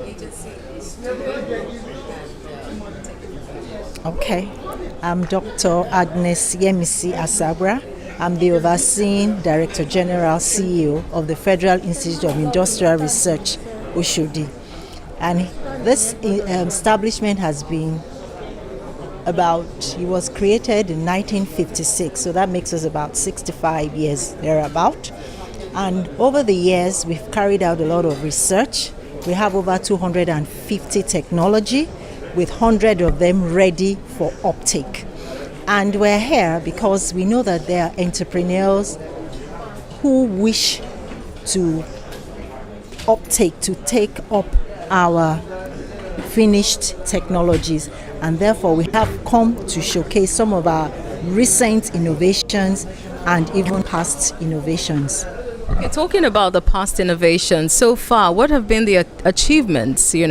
agency is Okay, I'm Dr. Agnes Yemisi Asabra. I'm the overseeing Director General CEO of the Federal Institute of Industrial Research, Oshodi. And this establishment has been it was created in 1956, so that makes us about 65 years thereabout. And over the years, we've carried out a lot of research. We have over 250 technology, with 100 of them ready for uptake. And we're here because we know that there are entrepreneurs who wish to take up our finished technologies, and therefore we have come to showcase some of our recent innovations and even past innovations. Okay, talking about the past innovations so far, what have been the achievements, in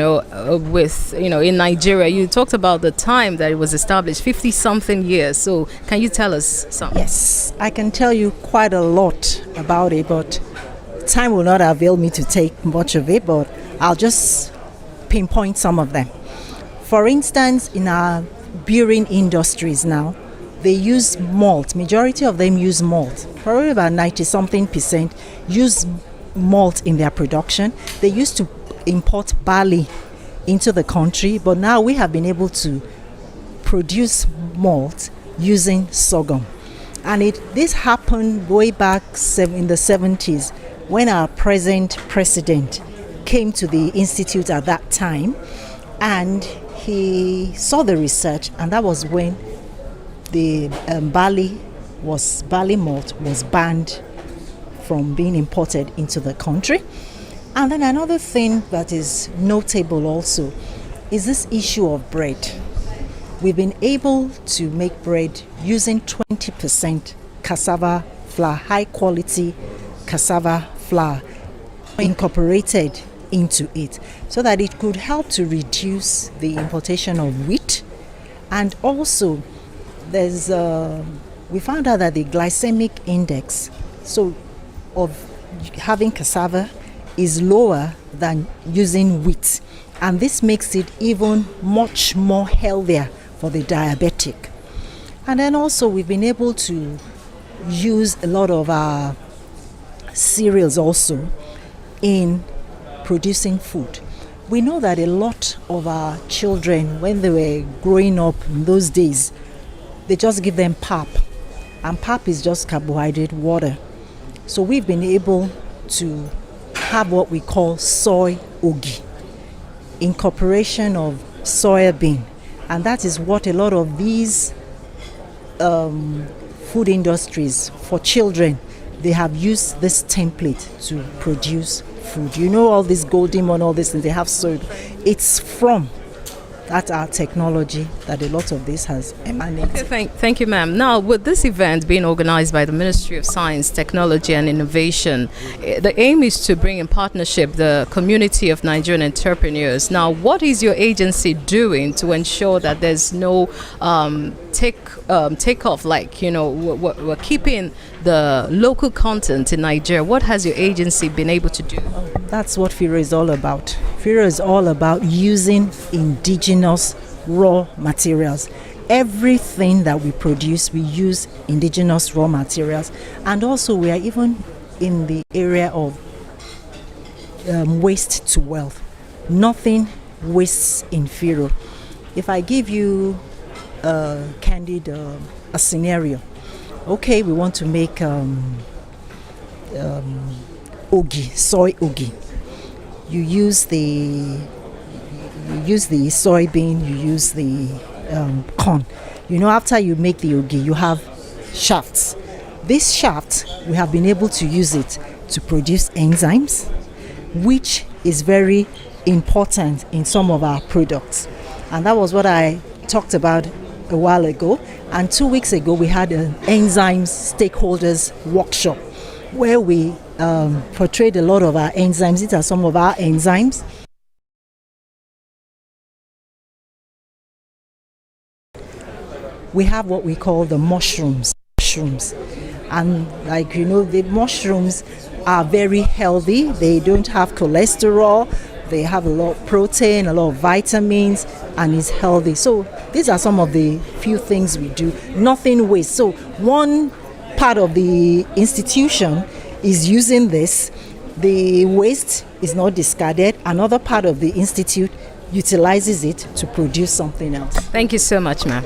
Nigeria? You talked about the time that it was established, 50-something years. So can you tell us something? Yes, I can tell you quite a lot about it, but time will not avail me to take much of it, but I'll just pinpoint some of them. For instance, in our brewing industries now, they use malt. Majority of them use malt. Probably about 90-something% use malt in their production. They used to import barley into the country, but now we have been able to produce malt using sorghum. And this happened way back in the 70s when our present president came to the institute at that time, and he saw the research, and that was when the barley malt was banned from being imported into the country. And then another thing that is notable also is this issue of bread. We've been able to make bread using 20% cassava flour, high quality cassava flour, incorporated into it, so that it could help to reduce the importation of wheat. And also we found out that the glycemic index of having cassava is lower than using wheat, and this makes it even much more healthier for the diabetic. And then also we've been able to use a lot of our cereals also in producing food. We know that a lot of our children, when they were growing up in those days, they just give them pap, and pap is just carbohydrate water. So we've been able to have what we call soy ogi, incorporation of soya bean, and that is what a lot of these food industries for children, they have used this template to produce food. All this golden and all this, and they have soy. It's from that's our technology that a lot of this has emanated. Okay, thank you, ma'am. Now, with this event being organized by the Ministry of Science, Technology and Innovation, the aim is to bring in partnership the community of Nigerian entrepreneurs. Now, what is your agency doing to ensure that there's no takeoff, we're keeping the local content in Nigeria? What has your agency been able to do? That's what Firro is all about. Firro is all about using indigenous raw materials. Everything that we produce, we use indigenous raw materials. And also we are even in the area of waste to wealth. Nothing wastes in Firro. If I give you a scenario, okay, we want to make soy ogi. You use the soybean, you use the corn. After you make the ogi, you have shafts. This shaft, we have been able to use it to produce enzymes, which is very important in some of our products. And that was what I talked about a while ago. And 2 weeks ago, we had an enzymes stakeholders workshop where we portrayed a lot of our enzymes. These are some of our enzymes. We have what we call the mushrooms. And the mushrooms are very healthy. They don't have cholesterol, They have a lot of protein, a lot of vitamins, and it's healthy. So these are some of the few things we do. Nothing waste. So one part of the institution is using this. The waste is not discarded. Another part of the institute utilizes it to produce something else. Thank you so much, ma'am.